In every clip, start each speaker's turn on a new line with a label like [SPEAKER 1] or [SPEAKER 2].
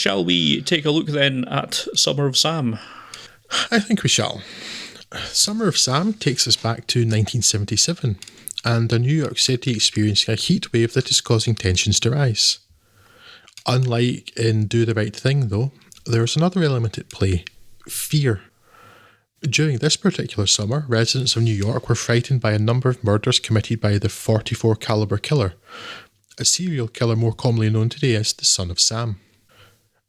[SPEAKER 1] Shall we take a look then at Summer of Sam?
[SPEAKER 2] I think we shall. Summer of Sam takes us back to 1977 and a New York City experiencing a heat wave that is causing tensions to rise. Unlike in Do the Right Thing, though, there is another element at play: fear. During this particular summer, residents of New York were frightened by a number of murders committed by the .44 caliber killer, a serial killer more commonly known today as the Son of Sam.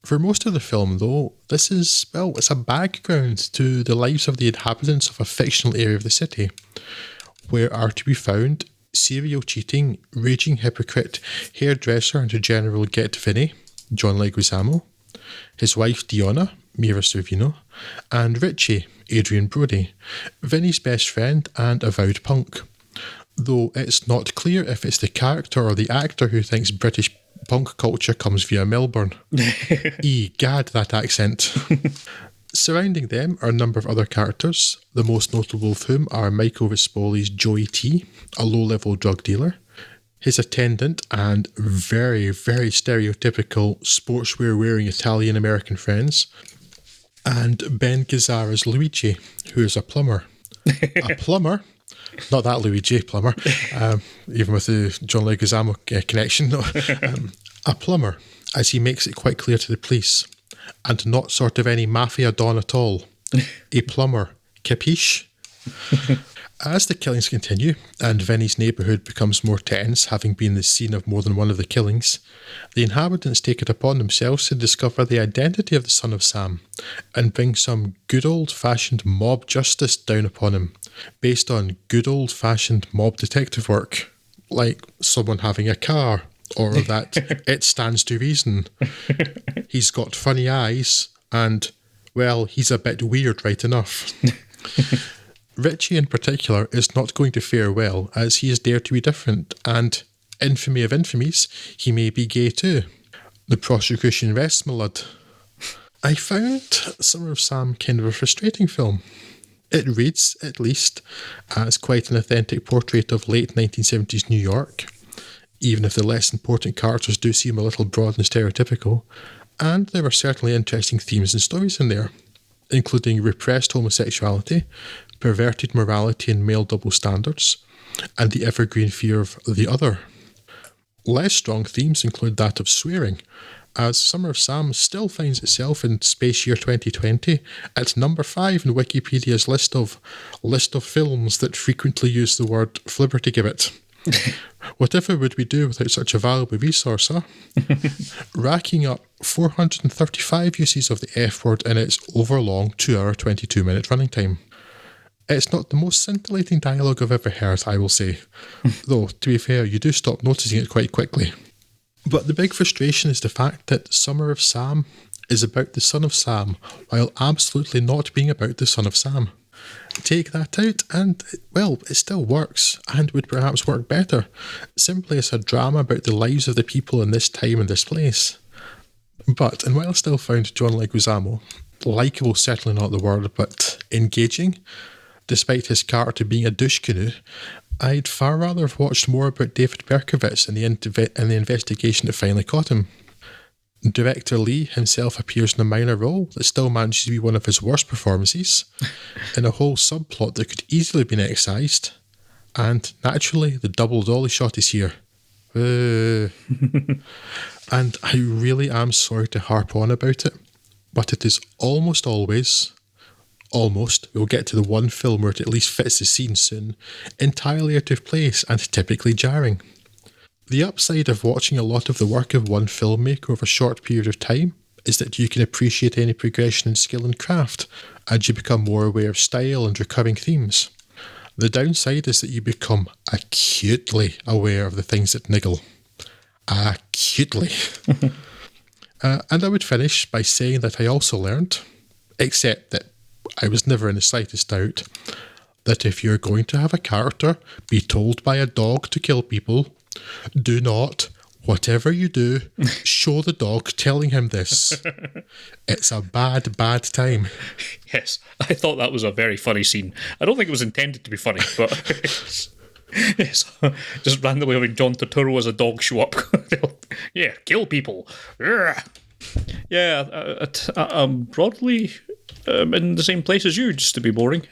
[SPEAKER 2] For most of the film, though, this is, well, it's a background to the lives of the inhabitants of a fictional area of the city, where are to be found serial cheating, raging hypocrite, hairdresser and general Get Vinny, John Leguizamo, his wife Diona, Mira Sorvino, and Richie, Adrian Brody, Vinny's best friend and avowed punk. Though it's not clear if it's the character or the actor who thinks British punk culture comes via Melbourne. Egad, that accent. Surrounding them are a number of other characters, the most notable of whom are Michael Vespoli's Joey T, a low-level drug dealer, his attendant and very, very stereotypical sportswear-wearing Italian-American friends, and Ben Gazzara's Luigi, who is a plumber. A plumber? Not that Luigi plumber, even with the John Leguizamo connection. No. A plumber, as he makes it quite clear to the police, and not sort of any mafia don at all. A plumber, capiche? As the killings continue, and Vinny's neighbourhood becomes more tense, having been the scene of more than one of the killings, the inhabitants take it upon themselves to discover the identity of the Son of Sam, and bring some good old-fashioned mob justice down upon him, based on good old-fashioned mob detective work, like someone having a car, or that it stands to reason. He's got funny eyes, and, well, he's a bit weird right enough. Richie in particular is not going to fare well, as he is dared to be different, and, infamy of infamies, he may be gay too. The prosecution rests, my lad. I found Summer of Sam kind of a frustrating film. It reads, at least, as quite an authentic portrait of late 1970s New York, even if the less important characters do seem a little broad and stereotypical, and there are certainly interesting themes and stories in there, including repressed homosexuality, perverted morality and male double standards, and the evergreen fear of the other. Less strong themes include that of swearing, as Summer of Sam still finds itself in Space Year 2020 at number 5 in Wikipedia's list of films that frequently use the word flibbertigibbet. Whatever would we do without such a valuable resource, huh? Racking up 435 uses of the F word in its overlong 2-hour 22-minute running time. It's not the most scintillating dialogue I've ever heard, I will say. Though, to be fair, you do stop noticing it quite quickly. But the big frustration is the fact that Summer of Sam is about the Son of Sam, while absolutely not being about the Son of Sam. Take that out and, well, it still works, and would perhaps work better, simply as a drama about the lives of the people in this time and this place. But, and while I still found John Leguizamo, likeable certainly not the word, but engaging, despite his character being a douche canoe, I'd far rather have watched more about David Berkowitz and the investigation that finally caught him. Director Lee himself appears in a minor role that still manages to be one of his worst performances, in a whole subplot that could easily have been excised, and naturally the double dolly shot is here. And I really am sorry to harp on about it, but it is almost always, we'll get to the one film where it at least fits the scene soon, entirely out of place and typically jarring. The upside of watching a lot of the work of one filmmaker over a short period of time is that you can appreciate any progression in skill and craft, and you become more aware of style and recurring themes. The downside is that you become acutely aware of the things that niggle. Acutely. And I would finish by saying that I also learned, except that I was never in the slightest doubt, that if you're going to have a character be told by a dog to kill people, do not, whatever you do, show the dog telling him this. It's a bad, bad time.
[SPEAKER 1] Yes, I thought that was a very funny scene. I don't think it was intended to be funny, but yes, just randomly having John Turturro as a dog show up. Yeah, kill people. Yeah, I'm broadly in the same place as you, just to be boring.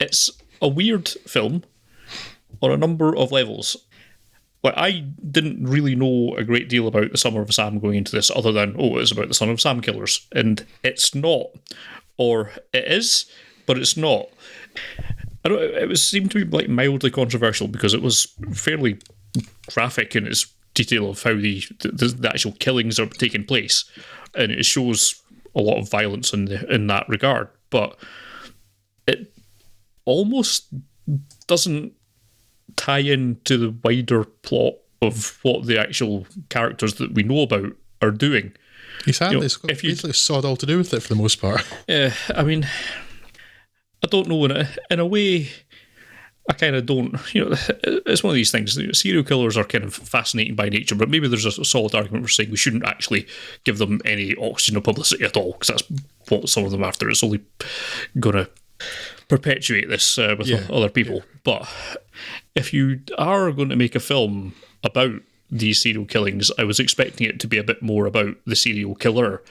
[SPEAKER 1] It's a weird film on a number of levels. Like, I didn't really know a great deal about the Summer of Sam going into this, other than, it's about the Son of Sam killers. And it's not. Or it is, but it's not. I don't, it was seemed to be like mildly controversial because it was fairly graphic in its detail of how the actual killings are taking place, and it shows a lot of violence in that regard. But it almost doesn't tie into the wider plot of what the actual characters that we know about are doing.
[SPEAKER 2] Exactly. It's got basically sod all to do with it for the most part.
[SPEAKER 1] Yeah, I mean, I don't know. In a way, I kind of don't. It's one of these things. Serial killers are kind of fascinating by nature, but maybe there's a solid argument for saying we shouldn't actually give them any oxygen or publicity at all, because that's what some of them are after. It's only going to perpetuate this with other people. But if you are going to make a film about these serial killings, I was expecting it to be a bit more about the serial killer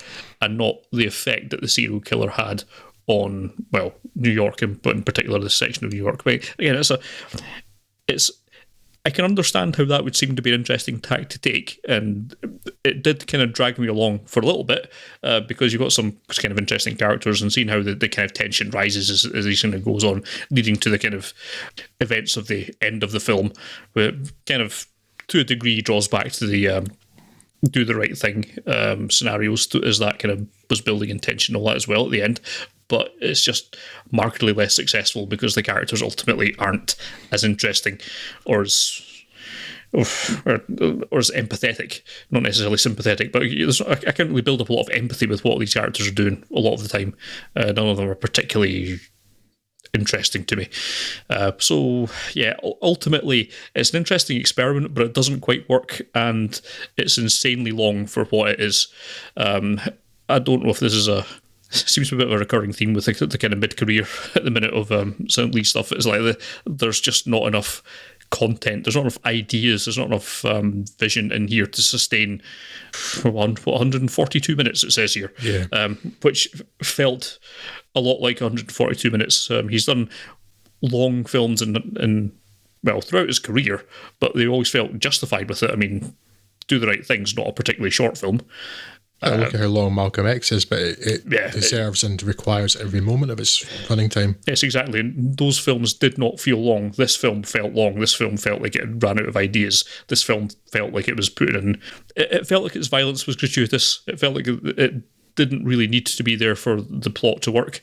[SPEAKER 1] and not the effect that the serial killer had on, well, New York, but in particular this section of New York. But again, I can understand how that would seem to be an interesting tack to take, and it did kind of drag me along for a little bit because you've got some kind of interesting characters, and seeing how the kind of tension rises as he kind of goes on, leading to the kind of events of the end of the film, where it kind of, to a degree, draws back to the do the right thing scenarios, as that kind of was building in tension and all that as well at the end. But it's just markedly less successful because the characters ultimately aren't as interesting or as empathetic. Not necessarily sympathetic, but I can't really build up a lot of empathy with what these characters are doing a lot of the time. None of them are particularly interesting to me. So yeah, ultimately it's an interesting experiment, but it doesn't quite work, and it's insanely long for what it is. I don't know if this is seems to be a bit of a recurring theme with the kind of mid-career at the minute of St. Lee stuff. It's like there's just not enough content, there's not enough ideas, there's not enough vision in here to sustain 142 minutes, it says here. Which felt a lot like 142 minutes. He's done long films in throughout his career, but they always felt justified with it. I mean, Do the Right Thing's not a particularly short film.
[SPEAKER 2] Look at how long Malcolm X is, but it deserves and requires every moment of its running time.
[SPEAKER 1] Yes, exactly. And those films did not feel long. This film felt long. This film felt like it ran out of ideas. This film felt like it was put in. It felt like its violence was gratuitous. It felt like it didn't really need to be there for the plot to work,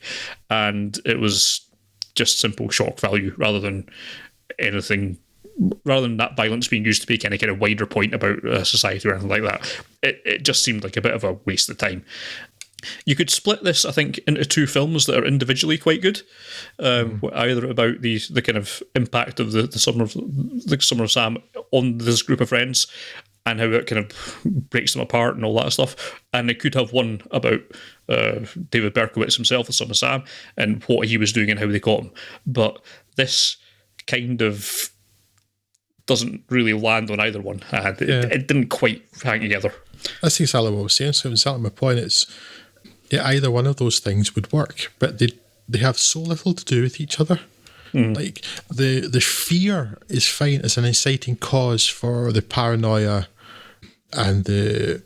[SPEAKER 1] and it was just simple shock value rather than anything. Rather than that violence being used to make any kind of wider point about society or anything like that, it just seemed like a bit of a waste of time. You could split this, I think, into two films that are individually quite good, either about the kind of impact of the Summer of Sam on this group of friends and how it kind of breaks them apart and all that stuff. And it could have one about David Berkowitz himself, the Son of Sam, and what he was doing and how they caught him. But this kind of doesn't really land on either one. It didn't quite hang together.
[SPEAKER 2] That's exactly what I was saying. So exactly my point. It's either one of those things would work, but they have so little to do with each other. Like the fear is fine as an inciting cause for the paranoia and the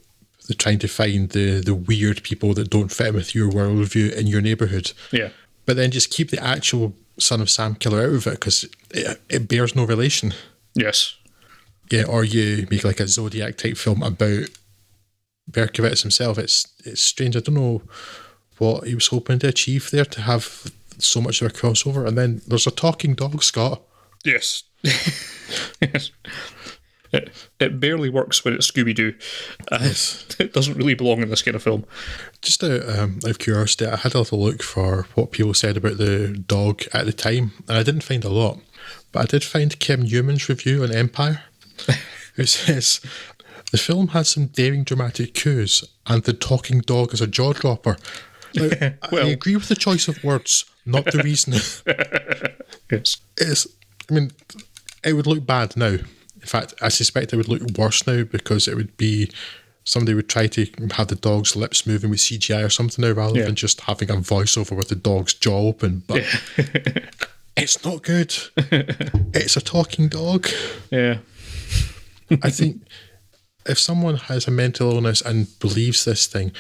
[SPEAKER 2] trying to find the weird people that don't fit in with your worldview in your neighbourhood.
[SPEAKER 1] Yeah.
[SPEAKER 2] But then just keep the actual Son of Sam killer out of it, because it bears no relation.
[SPEAKER 1] Yes.
[SPEAKER 2] Yeah, or you make like a Zodiac type film about Berkowitz himself. It's strange. I don't know what he was hoping to achieve there to have so much of a crossover. And then there's a talking dog, Scott.
[SPEAKER 1] Yes. Yes. It barely works when it's Scooby-Doo.
[SPEAKER 2] Yes.
[SPEAKER 1] It doesn't really belong in this kind of film.
[SPEAKER 2] Just out of curiosity, I had a little look for what people said about the dog at the time, and I didn't find a lot. But I did find Kim Newman's review on Empire, who says, the film has some daring dramatic coups, and the talking dog is a jaw-dropper. Now, I agree with the choice of words, not the reasoning.
[SPEAKER 1] Yes.
[SPEAKER 2] It would look bad now. In fact, I suspect it would look worse now, because it would be somebody would try to have the dog's lips moving with CGI or something now, rather than just having a voiceover with the dog's jaw open. But it's not good. It's a talking dog.
[SPEAKER 1] Yeah.
[SPEAKER 2] I think if someone has a mental illness and believes this thing,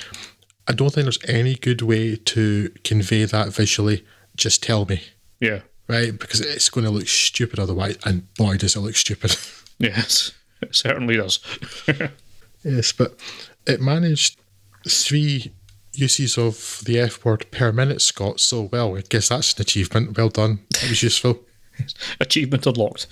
[SPEAKER 2] I don't think there's any good way to convey that visually. Just tell me.
[SPEAKER 1] Yeah.
[SPEAKER 2] Right? Because it's going to look stupid otherwise. And boy, does it look stupid.
[SPEAKER 1] Yes, it certainly does.
[SPEAKER 2] Yes, but it managed 3 uses of the F word per minute, Scott. So, well, I guess that's an achievement. Well done. That was useful.
[SPEAKER 1] Achievement unlocked.